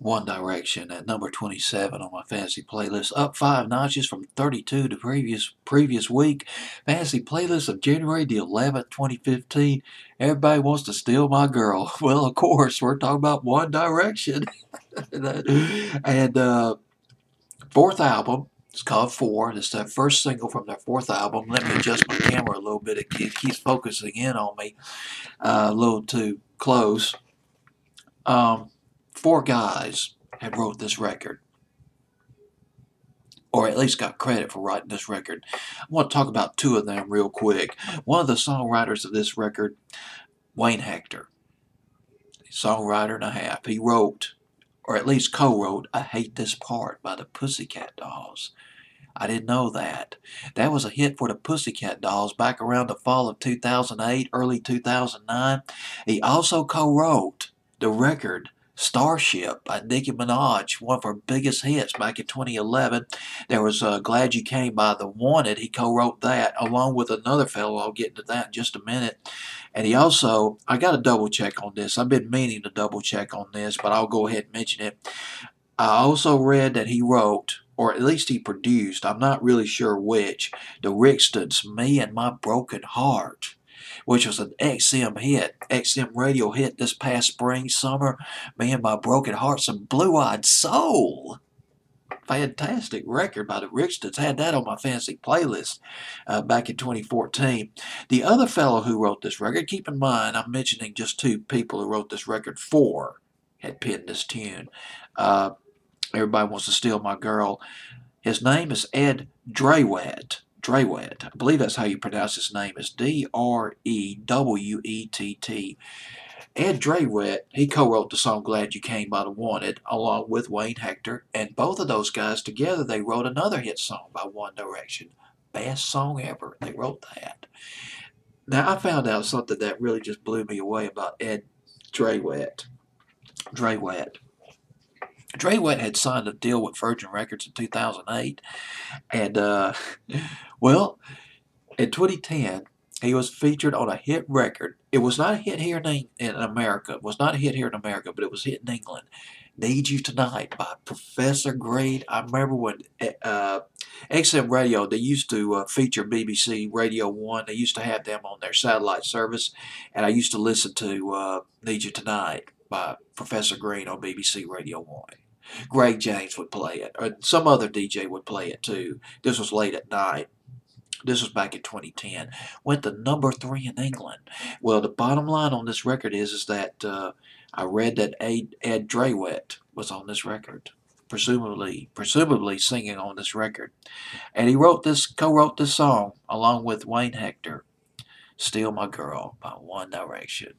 One Direction at number 27 on my fantasy playlist, up 5 notches from 32 to previous week. Fantasy playlist of January the 11th, 2015. Everybody wants to steal my girl. Well, of course, we're talking about One Direction. and fourth album. It's called Four. It's their first single from their fourth album. Let me adjust my camera a little bit. It keeps focusing in on me a little too close. Four guys had wrote this record, or at least got credit for writing this record. I want to talk about two of them real quick. One of the songwriters of this record, Wayne Hector, songwriter and a half. He wrote, or at least co-wrote, I Hate This Part by the Pussycat Dolls. I didn't know that. That was a hit for the Pussycat Dolls back around the fall of 2008, early 2009. He also co-wrote the record Starship by Nicki Minaj, one of her biggest hits back in 2011. There was Glad You Came by The Wanted. He co-wrote that along with another fellow. I'll get into that in just a minute. And he also, I got to double check on this. I've been meaning to double check on this, but I'll go ahead and mention it. I also read that he wrote, or at least he produced, I'm not really sure which, the Rickstons' Me and My Broken Heart, which was an XM hit, XM radio hit this past spring, summer. Me and My Broken Heart, some Blue-Eyed Soul. Fantastic record by the Rickstons. Had that on my fantasy playlist back in 2014. The other fellow who wrote this record, keep in mind, I'm mentioning just two people who wrote this record. Four had penned this tune. Everybody Wants to Steal My Girl. His name is Ed Drewett. Drewett. I believe that's how you pronounce his name. It's Drewett. Ed Drewett, he co-wrote the song Glad You Came by The Wanted along with Wayne Hector, and both of those guys together, they wrote another hit song by One Direction. Best song ever. They wrote that. Now, I found out something that really just blew me away about Ed Drewett. Drewett had signed a deal with Virgin Records in 2008, and well, in 2010, he was featured on a hit record. It was not a hit here in America. It was not a hit here in America, but it was a hit in England. Need You Tonight by Professor Green. I remember when XM Radio, they used to feature BBC Radio 1. They used to have them on their satellite service, and I used to listen to Need You Tonight by Professor Green on BBC Radio 1. Greg James would play it, or some other DJ would play it too. This was late at night. This was back in 2010. Went to number 3 in England. Well, the bottom line on this record is that I read that Ed Drewett was on this record, presumably singing on this record, and he co-wrote this song along with Wayne Hector, "Steal My Girl" by One Direction.